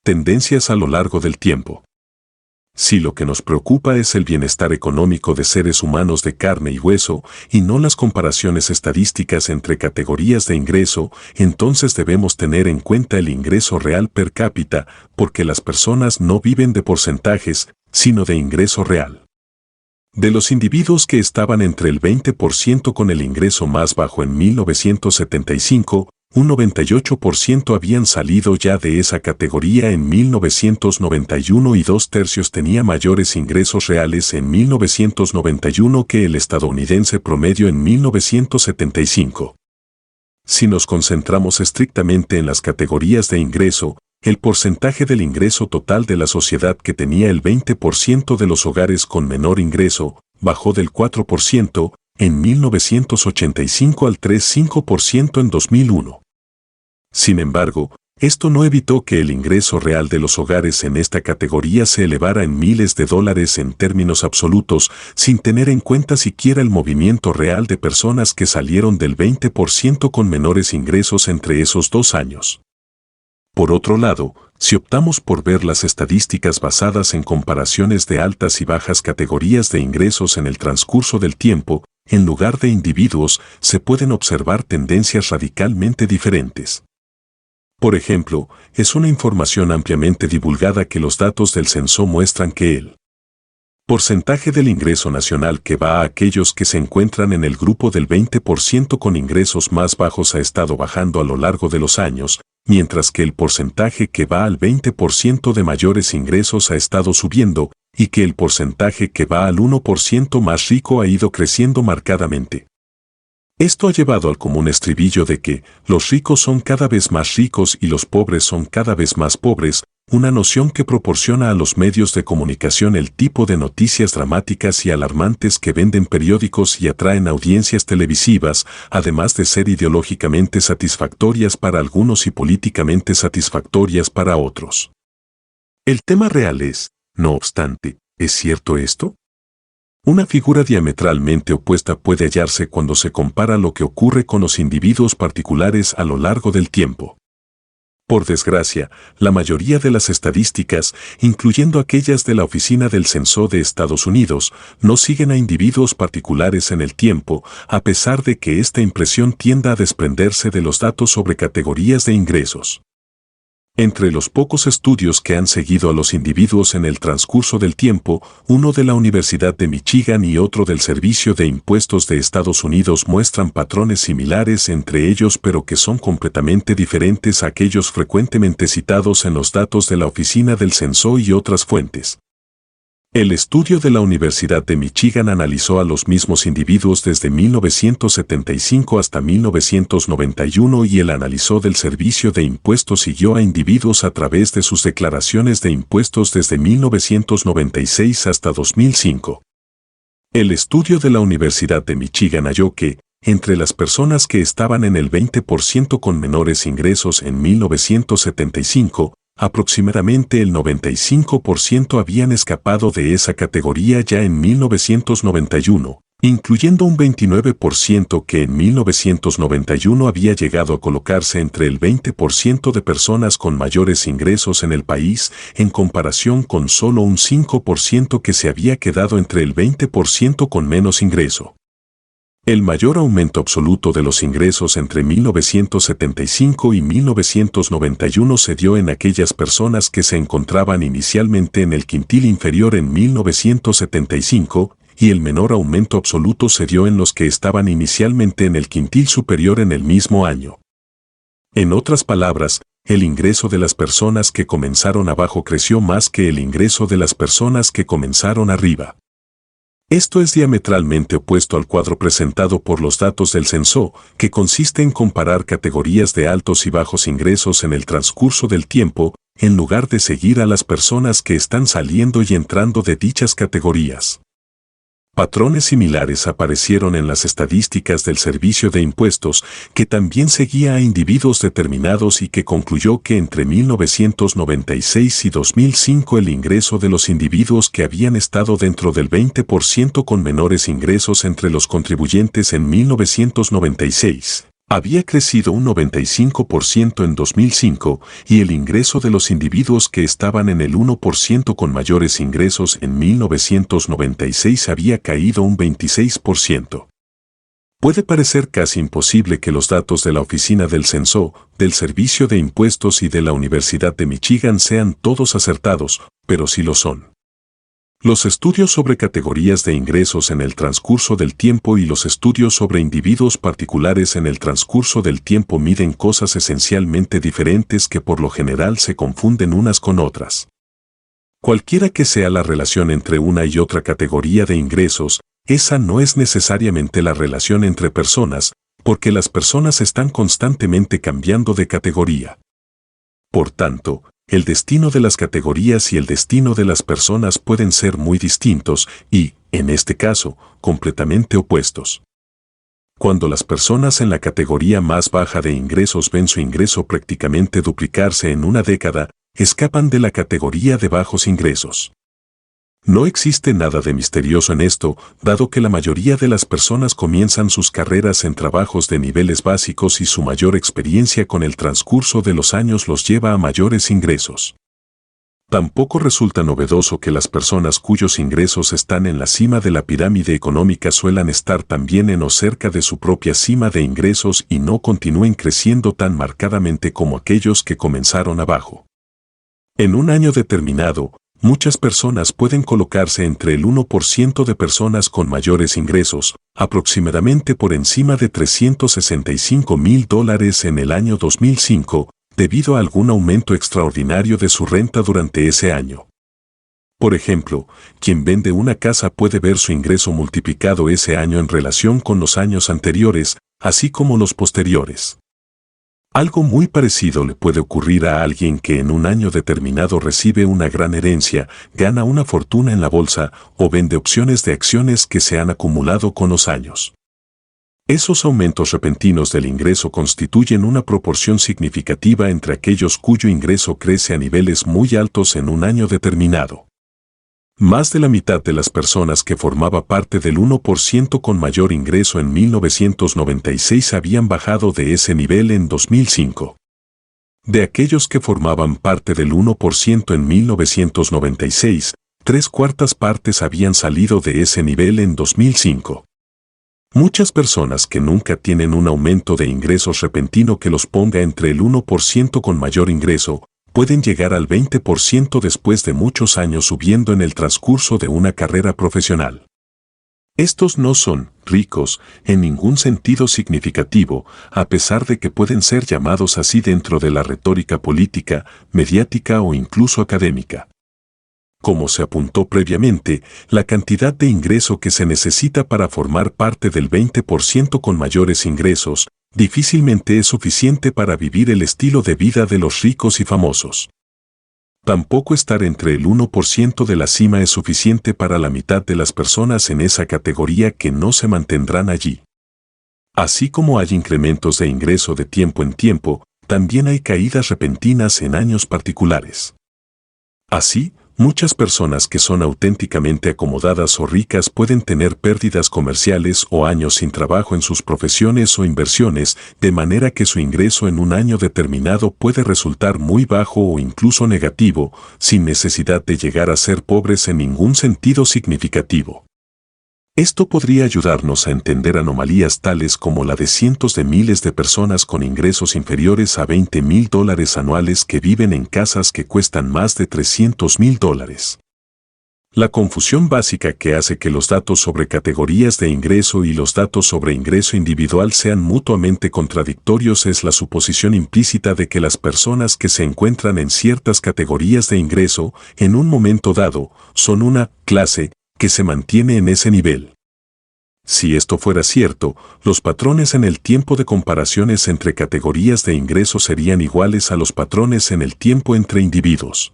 Tendencias a lo largo del tiempo. Si lo que nos preocupa es el bienestar económico de seres humanos de carne y hueso, y no las comparaciones estadísticas entre categorías de ingreso, entonces debemos tener en cuenta el ingreso real per cápita, porque las personas no viven de porcentajes, sino de ingreso real. De los individuos que estaban entre el 20% con el ingreso más bajo en 1975, un 98% habían salido ya de esa categoría en 1991 y 2/3 tenía mayores ingresos reales en 1991 que el estadounidense promedio en 1975. Si nos concentramos estrictamente en las categorías de ingreso, el porcentaje del ingreso total de la sociedad que tenía el 20% de los hogares con menor ingreso, bajó del 4% en 1985 al 3,5% en 2001. Sin embargo, esto no evitó que el ingreso real de los hogares en esta categoría se elevara en miles de dólares en términos absolutos, sin tener en cuenta siquiera el movimiento real de personas que salieron del 20% con menores ingresos entre esos 2 años. Por otro lado, si optamos por ver las estadísticas basadas en comparaciones de altas y bajas categorías de ingresos en el transcurso del tiempo, en lugar de individuos, se pueden observar tendencias radicalmente diferentes. Por ejemplo, es una información ampliamente divulgada que los datos del censo muestran que el porcentaje del ingreso nacional que va a aquellos que se encuentran en el grupo del 20% con ingresos más bajos ha estado bajando a lo largo de los años, mientras que el porcentaje que va al 20% de mayores ingresos ha estado subiendo, y que el porcentaje que va al 1% más rico ha ido creciendo marcadamente. Esto ha llevado al común estribillo de que los ricos son cada vez más ricos y los pobres son cada vez más pobres, una noción que proporciona a los medios de comunicación el tipo de noticias dramáticas y alarmantes que venden periódicos y atraen audiencias televisivas, además de ser ideológicamente satisfactorias para algunos y políticamente satisfactorias para otros. El tema real es, no obstante, ¿es cierto esto? Una figura diametralmente opuesta puede hallarse cuando se compara lo que ocurre con los individuos particulares a lo largo del tiempo. Por desgracia, la mayoría de las estadísticas, incluyendo aquellas de la Oficina del Censo de Estados Unidos, no siguen a individuos particulares en el tiempo, a pesar de que esta impresión tienda a desprenderse de los datos sobre categorías de ingresos. Entre los pocos estudios que han seguido a los individuos en el transcurso del tiempo, uno de la Universidad de Michigan y otro del Servicio de Impuestos de Estados Unidos muestran patrones similares entre ellos pero que son completamente diferentes a aquellos frecuentemente citados en los datos de la Oficina del Censo y otras fuentes. El estudio de la Universidad de Michigan analizó a los mismos individuos desde 1975 hasta 1991 y el analizó del Servicio de Impuestos siguió a individuos a través de sus declaraciones de impuestos desde 1996 hasta 2005. El estudio de la Universidad de Michigan halló que, entre las personas que estaban en el 20% con menores ingresos en 1975, aproximadamente el 95% habían escapado de esa categoría ya en 1991, incluyendo un 29% que en 1991 había llegado a colocarse entre el 20% de personas con mayores ingresos en el país, en comparación con solo un 5% que se había quedado entre el 20% con menos ingreso. El mayor aumento absoluto de los ingresos entre 1975 y 1991 se dio en aquellas personas que se encontraban inicialmente en el quintil inferior en 1975, y el menor aumento absoluto se dio en los que estaban inicialmente en el quintil superior en el mismo año. En otras palabras, el ingreso de las personas que comenzaron abajo creció más que el ingreso de las personas que comenzaron arriba. Esto es diametralmente opuesto al cuadro presentado por los datos del censo, que consiste en comparar categorías de altos y bajos ingresos en el transcurso del tiempo, en lugar de seguir a las personas que están saliendo y entrando de dichas categorías. Patrones similares aparecieron en las estadísticas del Servicio de Impuestos, que también seguía a individuos determinados y que concluyó que entre 1996 y 2005 el ingreso de los individuos que habían estado dentro del 20% con menores ingresos entre los contribuyentes en 1996 había crecido un 95% en 2005 y el ingreso de los individuos que estaban en el 1% con mayores ingresos en 1996 había caído un 26%. Puede parecer casi imposible que los datos de la Oficina del Censo, del Servicio de Impuestos y de la Universidad de Michigan sean todos acertados, pero sí lo son. Los estudios sobre categorías de ingresos en el transcurso del tiempo y los estudios sobre individuos particulares en el transcurso del tiempo miden cosas esencialmente diferentes que por lo general se confunden unas con otras. Cualquiera que sea la relación entre una y otra categoría de ingresos, esa no es necesariamente la relación entre personas, porque las personas están constantemente cambiando de categoría. Por tanto, el destino de las categorías y el destino de las personas pueden ser muy distintos y, en este caso, completamente opuestos. Cuando las personas en la categoría más baja de ingresos ven su ingreso prácticamente duplicarse en una década, escapan de la categoría de bajos ingresos. No existe nada de misterioso en esto, dado que la mayoría de las personas comienzan sus carreras en trabajos de niveles básicos y su mayor experiencia con el transcurso de los años los lleva a mayores ingresos. Tampoco resulta novedoso que las personas cuyos ingresos están en la cima de la pirámide económica suelan estar también en o cerca de su propia cima de ingresos y no continúen creciendo tan marcadamente como aquellos que comenzaron abajo. En un año determinado, muchas personas pueden colocarse entre el 1% de personas con mayores ingresos, aproximadamente por encima de $365,000 en el año 2005, debido a algún aumento extraordinario de su renta durante ese año. Por ejemplo, quien vende una casa puede ver su ingreso multiplicado ese año en relación con los años anteriores, así como los posteriores. Algo muy parecido le puede ocurrir a alguien que en un año determinado recibe una gran herencia, gana una fortuna en la bolsa o vende opciones de acciones que se han acumulado con los años. Esos aumentos repentinos del ingreso constituyen una proporción significativa entre aquellos cuyo ingreso crece a niveles muy altos en un año determinado. Más de la mitad de las personas que formaba parte del 1% con mayor ingreso en 1996 habían bajado de ese nivel en 2005. De aquellos que formaban parte del 1% en 1996, 3/4 partes habían salido de ese nivel en 2005. Muchas personas que nunca tienen un aumento de ingresos repentino que los ponga entre el 1% con mayor ingreso, pueden llegar al 20% después de muchos años subiendo en el transcurso de una carrera profesional. Estos no son ricos en ningún sentido significativo, a pesar de que pueden ser llamados así dentro de la retórica política, mediática o incluso académica. Como se apuntó previamente, la cantidad de ingreso que se necesita para formar parte del 20% con mayores ingresos, difícilmente es suficiente para vivir el estilo de vida de los ricos y famosos. Tampoco estar entre el 1% de la cima es suficiente para la mitad de las personas en esa categoría que no se mantendrán allí. Así como hay incrementos de ingreso de tiempo en tiempo, también hay caídas repentinas en años particulares. Así, muchas personas que son auténticamente acomodadas o ricas pueden tener pérdidas comerciales o años sin trabajo en sus profesiones o inversiones, de manera que su ingreso en un año determinado puede resultar muy bajo o incluso negativo, sin necesidad de llegar a ser pobres en ningún sentido significativo. Esto podría ayudarnos a entender anomalías tales como la de cientos de miles de personas con ingresos inferiores a $20,000 anuales que viven en casas que cuestan más de $300,000. La confusión básica que hace que los datos sobre categorías de ingreso y los datos sobre ingreso individual sean mutuamente contradictorios es la suposición implícita de que las personas que se encuentran en ciertas categorías de ingreso, en un momento dado, son una clase que se mantiene en ese nivel. Si esto fuera cierto, los patrones en el tiempo de comparaciones entre categorías de ingreso serían iguales a los patrones en el tiempo entre individuos.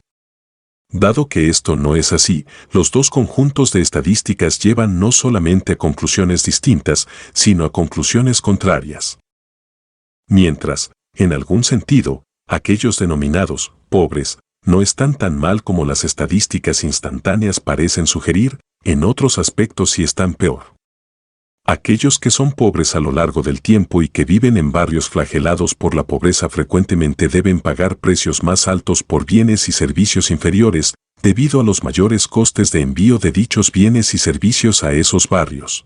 Dado que esto no es así, los dos conjuntos de estadísticas llevan no solamente a conclusiones distintas, sino a conclusiones contrarias. Mientras, en algún sentido, aquellos denominados pobres no están tan mal como las estadísticas instantáneas parecen sugerir, en otros aspectos sí están peor. Aquellos que son pobres a lo largo del tiempo y que viven en barrios flagelados por la pobreza frecuentemente deben pagar precios más altos por bienes y servicios inferiores, debido a los mayores costes de envío de dichos bienes y servicios a esos barrios.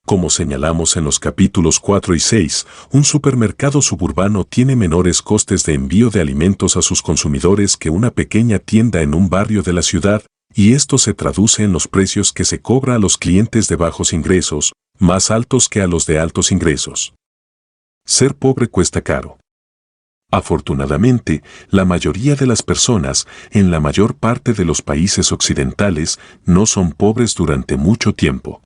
Como señalamos en los capítulos 4 y 6, un supermercado suburbano tiene menores costes de envío de alimentos a sus consumidores que una pequeña tienda en un barrio de la ciudad, y esto se traduce en los precios que se cobra a los clientes de bajos ingresos, más altos que a los de altos ingresos. Ser pobre cuesta caro. Afortunadamente, la mayoría de las personas, en la mayor parte de los países occidentales, no son pobres durante mucho tiempo.